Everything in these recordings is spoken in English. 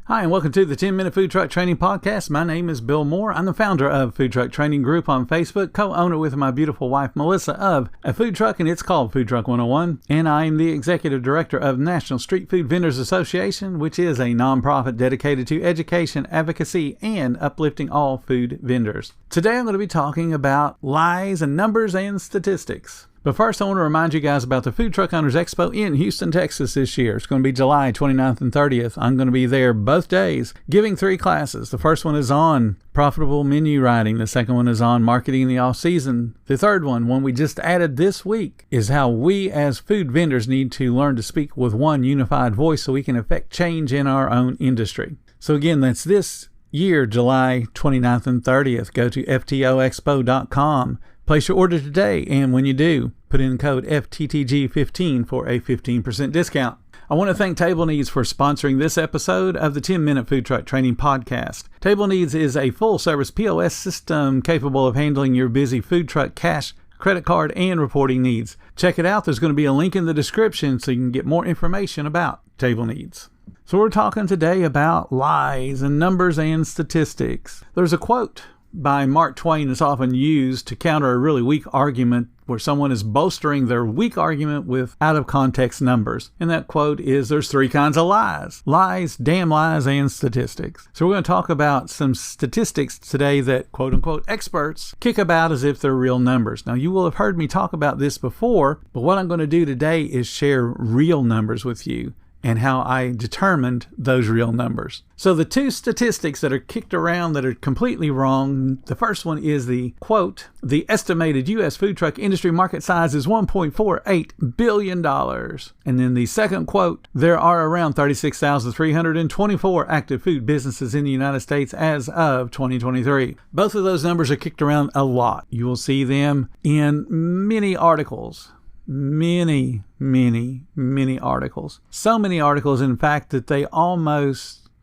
Hi, and welcome to the 10-Minute Food Truck Training Podcast. My name is Bill Moore. I'm the founder of Food Truck Training Group on Facebook, co-owner with my beautiful wife, Melissa, of a food truck, and it's called Food Truck 101. And I am the executive director of National Street Food Vendors Association, which is a nonprofit dedicated to education, advocacy, and uplifting all food vendors. Today, I'm going to be talking about lies and numbers and statistics. But first, I want to remind you guys about the Food Truck Owners Expo in Houston, Texas this year. It's going to be July 29th and 30th. I'm going to be there both days giving 3 classes. The first one is on profitable menu writing. The second one is on marketing in the off-season. The third one we just added this week, is how we as food vendors need to learn to speak with one unified voice so we can affect change in our own industry. So again, that's this year, July 29th and 30th. Go to ftoexpo.com. Place your order today, and when you do, put in code FTTG15 for a 15% discount. I want to thank Table Needs for sponsoring this episode of the 10-Minute Food Truck Training Podcast. Table Needs is a full-service POS system capable of handling your busy food truck cash, credit card, and reporting needs. Check it out. There's going to be a link in the description so you can get more information about Table Needs. So we're talking today about lies and numbers and statistics. There's a quote by Mark Twain that's often used to counter a really weak argument where someone is bolstering their weak argument with out-of-context numbers. And that quote is, there's 3 kinds of lies. Lies, damn lies, and statistics. So we're going to talk about some statistics today that quote-unquote experts kick about as if they're real numbers. Now, you will have heard me talk about this before, but what I'm going to do today is share real numbers with you and how I determined those real numbers. So the 2 statistics that are kicked around that are completely wrong, the first one is the quote, the estimated U.S. food truck industry market size is $1.48 billion. And then the second quote, there are around 36,324 active food businesses in the United States as of 2023. Both of those numbers are kicked around a lot. You will see them in many articles. Many articles. So many articles, in fact, that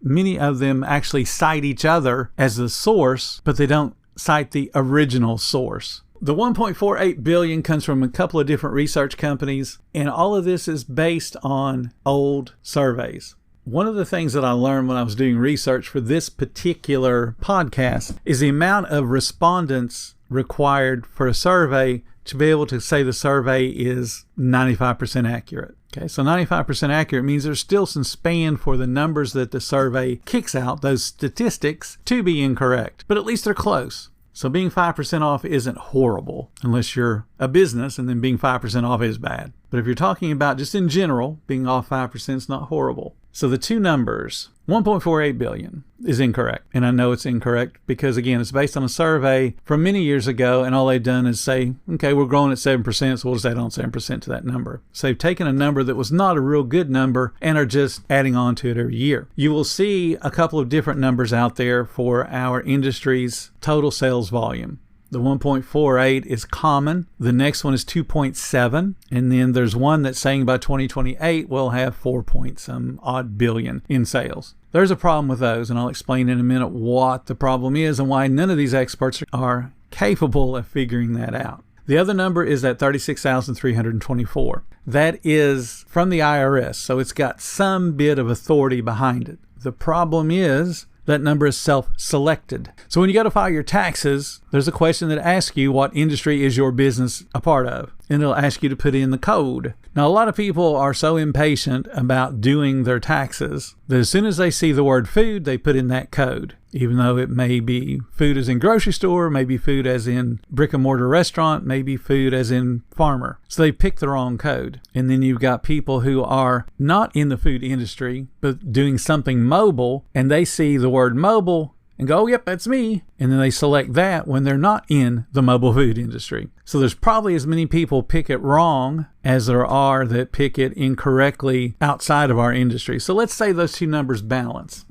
many of them actually cite each other as the source, but they don't cite the original source. The 1.48 billion comes from a couple of different research companies, and all of this is based on old surveys. One of the things that I learned when I was doing research for this particular podcast is the amount of respondents required for a survey to be able to say the survey is 95% accurate. Okay, so 95% accurate means there's still some span for the numbers that the survey kicks out, those statistics, to be incorrect. But at least they're close. So being 5% off isn't horrible unless you're a business, and then being 5% off is bad. But if you're talking about just in general, being off 5% is not horrible. So the 2 numbers, 1.48 billion is incorrect. And I know it's incorrect because, again, it's based on a survey from many years ago, and all they've done is say, okay, we're growing at 7%, so we'll just add on 7% to that number. So they've taken a number that was not a real good number and are just adding on to it every year. You will see a couple of different numbers out there for our industry's total sales volume. The 1.48 is common. The next one is 2.7. And then there's one that's saying by 2028 we'll have 4-some-odd billion in sales. There's a problem with those, and I'll explain in a minute what the problem is and why none of these experts are capable of figuring that out. The other number is that 36,324. That is from the IRS, so it's got some bit of authority behind it. The problem is that number is self-selected. So when you go to file your taxes, there's a question that asks you what industry is your business a part of. And it'll ask you to put in the code. Now, a lot of people are so impatient about doing their taxes that as soon as they see the word food, they put in that code. Even though it may be food as in grocery store, maybe food as in brick and mortar restaurant, maybe food as in farmer. So they pick the wrong code. And then you've got people who are not in the food industry, but doing something mobile, and they see the word mobile and go, oh, yep, that's me. And then they select that when they're not in the mobile food industry. So there's probably as many people pick it wrong as there are that pick it incorrectly outside of our industry. So let's say those 2 numbers balance.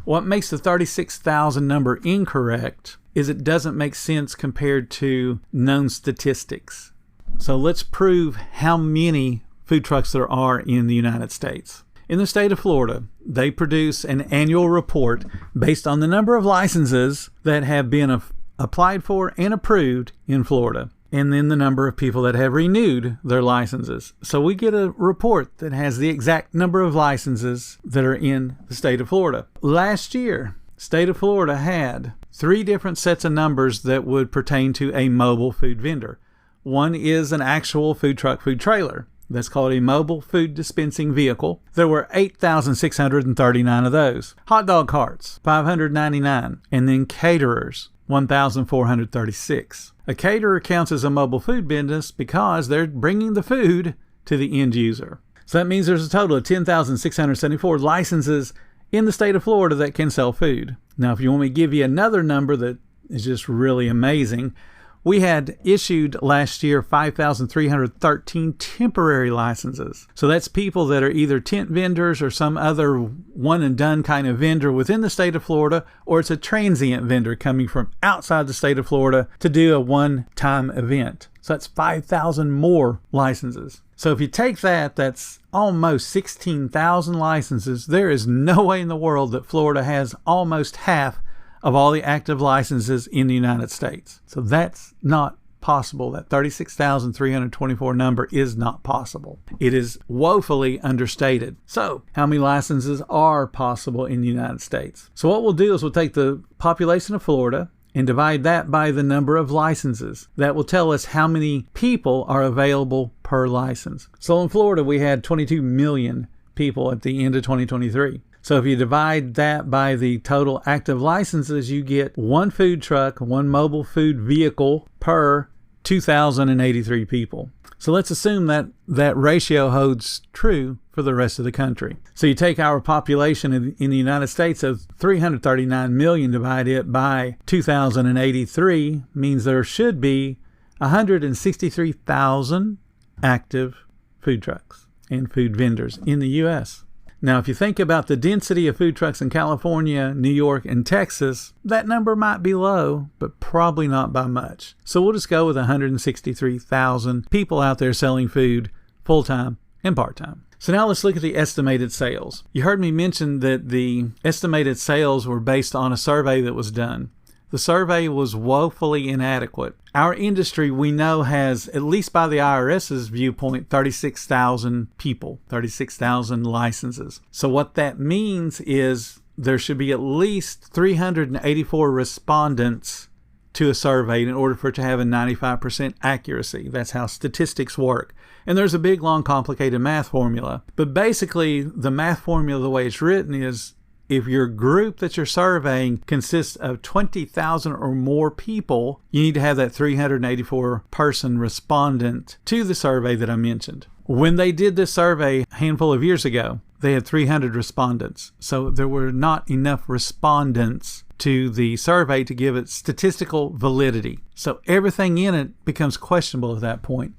What makes the 36,000 number incorrect is it doesn't make sense compared to known statistics. So let's prove how many food trucks there are in the United States. In the state of Florida, they produce an annual report based on the number of licenses that have been applied for and approved in Florida. and then the number of people that have renewed their licenses. So we get a report that has the exact number of licenses that are in the state of Florida. Last year, state of Florida had 3 different sets of numbers that would pertain to a mobile food vendor. One is an actual food truck, food trailer. That's called a mobile food dispensing vehicle. There were 8,639 of those. Hot dog carts, 599. And then caterers, 1,436. A caterer counts as a mobile food business because they're bringing the food to the end user. So that means there's a total of 10,674 licenses in the state of Florida that can sell food. Now, if you want me to give you another number that is just really amazing, we had issued last year 5,313 temporary licenses. So that's people that are either tent vendors or some other one and done kind of vendor within the state of Florida, or it's a transient vendor coming from outside the state of Florida to do a one-time event. So that's 5,000 more licenses. So if you take that, that's almost 16,000 licenses. There is no way in the world that Florida has almost half of all the active licenses in the United States. So that's not possible. That 36,324 number is not possible. It is woefully understated. So how many licenses are possible in the United States? So what we'll do is we'll take the population of Florida and divide that by the number of licenses. That will tell us how many people are available per license. So in Florida, we had 22 million people at the end of 2023. So if you divide that by the total active licenses, you get one food truck, one mobile food vehicle per 2,083 people. So let's assume that that ratio holds true for the rest of the country. So you take our population in the United States of 339 million, divide it by 2,083, means there should be 163,000 active food trucks and food vendors in the U.S. Now, if you think about the density of food trucks in California, New York, and Texas, that number might be low, but probably not by much. So we'll just go with 163,000 people out there selling food full-time and part-time. So now let's look at the estimated sales. You heard me mention that the estimated sales were based on a survey that was done. The survey was woefully inadequate. Our industry, we know, has, at least by the IRS's viewpoint, 36,000 people, 36,000 licenses. So what that means is there should be at least 384 respondents to a survey in order for it to have a 95% accuracy. That's how statistics work. And there's a big, long, complicated math formula. But basically, the math formula, the way it's written, is if your group that you're surveying consists of 20,000 or more people, you need to have that 384 person respondent to the survey that I mentioned. When they did this survey a handful of years ago, they had 300 respondents. So there were not enough respondents to the survey to give it statistical validity. So everything in it becomes questionable at that point.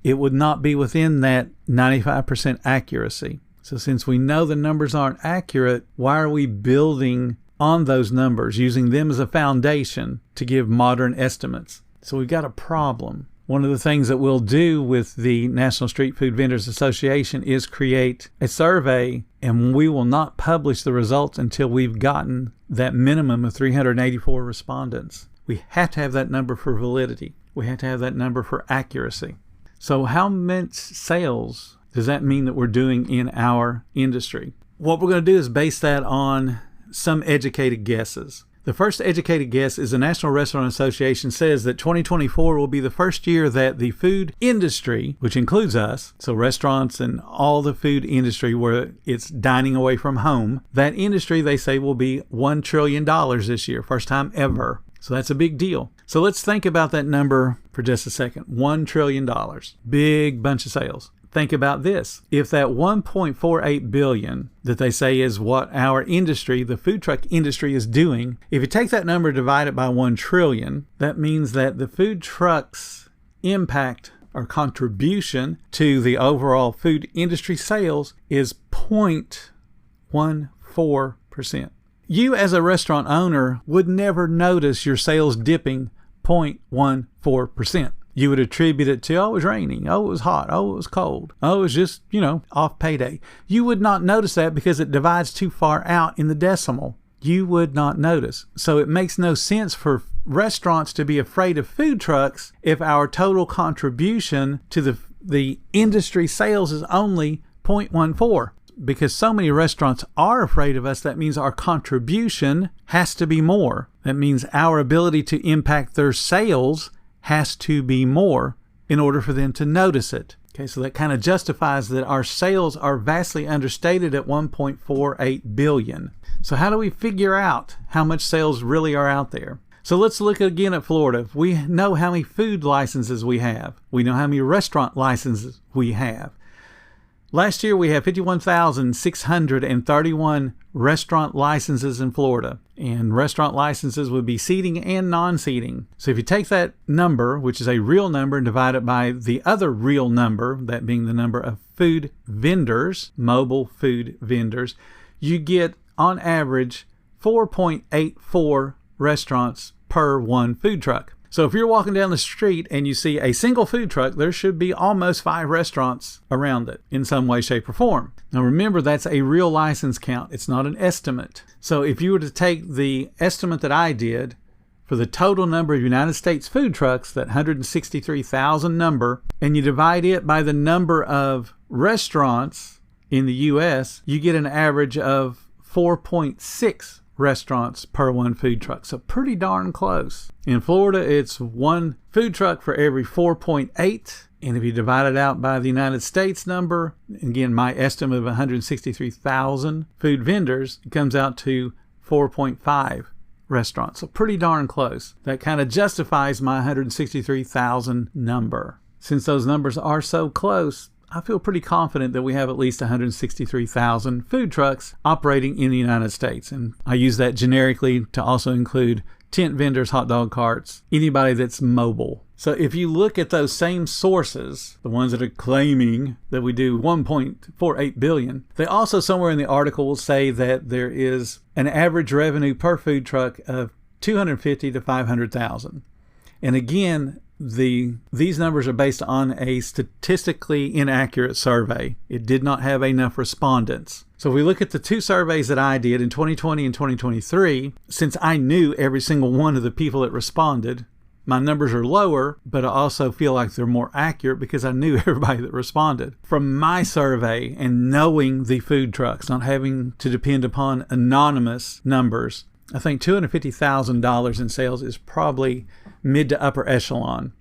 It would not be within that 95% accuracy. So since we know the numbers aren't accurate, why are we building on those numbers, using them as a foundation to give modern estimates? So we've got a problem. One of the things that we'll do with the National Street Food Vendors Association is create a survey, and we will not publish the results until we've gotten that minimum of 384 respondents. We have to have that number for validity. We have to have that number for accuracy. So how much sales does that mean that we're doing in our industry? What we're going to do is base that on some educated guesses. The first educated guess is the National Restaurant Association says that 2024 will be the first year that the food industry, which includes us, so restaurants and all the food industry where it's dining away from home, that industry, they say, will be $1 trillion this year, first time ever. So that's a big deal. So let's think about that number for just a second. $1 trillion. Big bunch of sales. Think about this. If that 1.48 billion that they say is what our industry, the food truck industry, is doing, if you take that number, divide it by 1 trillion, that means that the food trucks' impact or contribution to the overall food industry sales is 0.14%. You as a restaurant owner would never notice your sales dipping 0.14%. You would attribute it to, oh, it was raining, oh, it was hot, oh, it was cold, oh, it was just, off payday. You would not notice that because it divides too far out in the decimal. You would not notice. So it makes no sense for restaurants to be afraid of food trucks if our total contribution to the industry sales is only 0.14. Because so many restaurants are afraid of us, that means our contribution has to be more. That means our ability to impact their sales has to be more in order for them to notice it. Okay, so that kind of justifies that our sales are vastly understated at 1.48 billion. So how do we figure out how much sales really are out there? So let's look again at Florida. We know how many food licenses we have. We know how many restaurant licenses we have. Last year, we had 51,631 restaurant licenses in Florida. And restaurant licenses would be seating and non-seating. So if you take that number, which is a real number, and divide it by the other real number, that being the number of food vendors, mobile food vendors, you get, on average, 4.84 restaurants per one food truck. So if you're walking down the street and you see a single food truck, there should be almost 5 restaurants around it in some way, shape, or form. Now remember, that's a real license count. It's not an estimate. So if you were to take the estimate that I did for the total number of United States food trucks, that 163,000 number, and you divide it by the number of restaurants in the U.S., you get an average of 4.6 restaurants per one food truck. So pretty darn close. In Florida, it's one food truck for every 4.8. And if you divide it out by the United States number, again, my estimate of 163,000 food vendors, it comes out to 4.5 restaurants. So pretty darn close. That kind of justifies my 163,000 number. Since those numbers are so close, I feel pretty confident that we have at least 163,000 food trucks operating in the United States. And I use that generically to also include tent vendors, hot dog carts, anybody that's mobile. So if you look at those same sources, the ones that are claiming that we do 1.48 billion, they also somewhere in the article will say that there is an average revenue per food truck of 250 to 500,000. And again, these numbers are based on a statistically inaccurate survey. It did not have enough respondents. So if we look at the 2 surveys that I did in 2020 and 2023, since I knew every single one of the people that responded, my numbers are lower, but I also feel like they're more accurate because I knew everybody that responded. From my survey and knowing the food trucks, not having to depend upon anonymous numbers, I think $250,000 in sales is probably mid to upper echelon.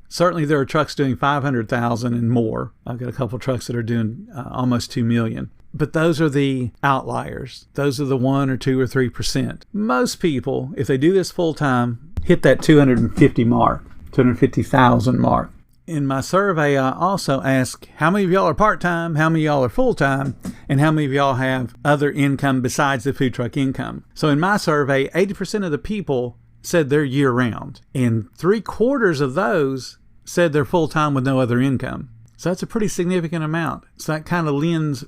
Certainly there are trucks doing 500,000 and more. I've got a couple trucks that are doing almost 2 million. But those are the outliers. Those are the 1 or 2 or 3%. Most people, if they do this full time, hit that 250,000 mark. In my survey, I also ask how many of y'all are part-time, how many of y'all are full-time, and how many of y'all have other income besides the food truck income. So in my survey, 80% of the people said they're year-round, and 3/4 of those said they're full-time with no other income. So that's a pretty significant amount. So that kind of lends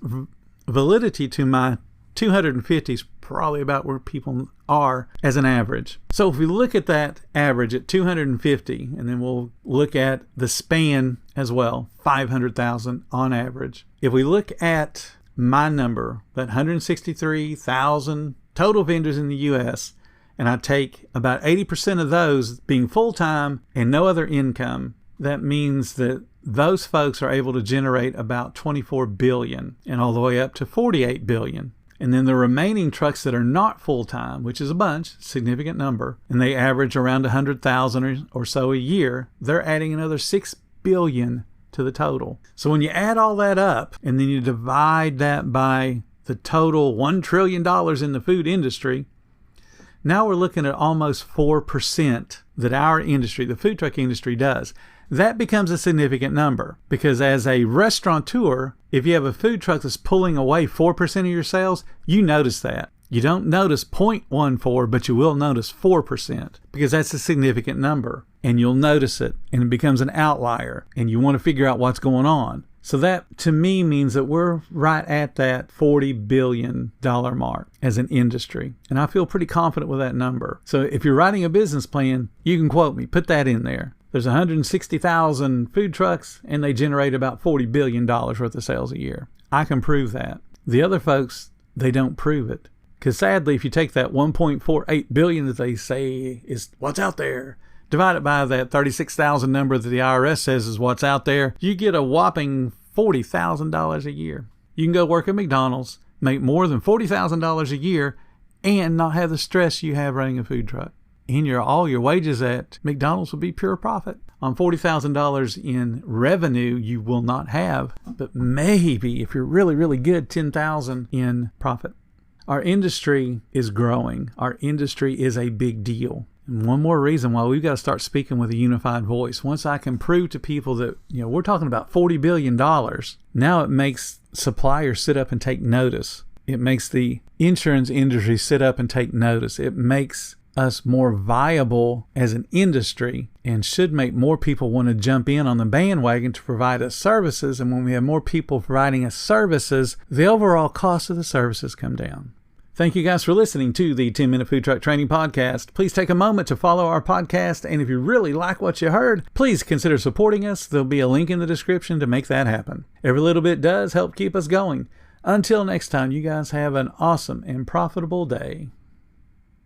validity to my 250 is probably about where people are as an average. So if we look at that average at 250, and then we'll look at the span as well, 500,000 on average. If we look at my number, that 163,000 total vendors in the U.S., and I take about 80% of those being full-time and no other income, that means that those folks are able to generate about 24 billion and all the way up to 48 billion. And then the remaining trucks that are not full-time, which is a bunch, significant number, and they average around 100,000 or so a year, they're adding another 6 billion to the total. So when you add all that up and then you divide that by the total $1 trillion in the food industry, now we're looking at almost 4% that our industry, the food truck industry, does. That becomes a significant number because as a restaurateur, if you have a food truck that's pulling away 4% of your sales, you notice that. You don't notice 0.14, but you will notice 4% because that's a significant number and you'll notice it and it becomes an outlier and you want to figure out what's going on. So that to me means that we're right at that $40 billion mark as an industry. And I feel pretty confident with that number. So if you're writing a business plan, you can quote me, put that in there. There's 160,000 food trucks and they generate about $40 billion worth of sales a year. I can prove that. The other folks, they don't prove it. Because sadly, if you take that 1.48 billion that they say is what's out there, divide it by that 36,000 number that the IRS says is what's out there, you get a whopping $40,000 a year. You can go work at McDonald's, make more than $40,000 a year, and not have the stress you have running a food truck. And all your wages at McDonald's will be pure profit. On $40,000 in revenue, you will not have, but maybe if you're really, really good, $10,000 in profit. Our industry is growing. Our industry is a big deal. And one more reason why we've got to start speaking with a unified voice. Once I can prove to people that, we're talking about $40 billion, now it makes suppliers sit up and take notice. It makes the insurance industry sit up and take notice. It makes us more viable as an industry and should make more people want to jump in on the bandwagon to provide us services. And when we have more people providing us services, the overall cost of the services come down. Thank you guys for listening to the 10-Minute Food Truck Training Podcast. Please take a moment to follow our podcast. And if you really like what you heard, please consider supporting us. There'll be a link in the description to make that happen. Every little bit does help keep us going. Until next time, you guys have an awesome and profitable day.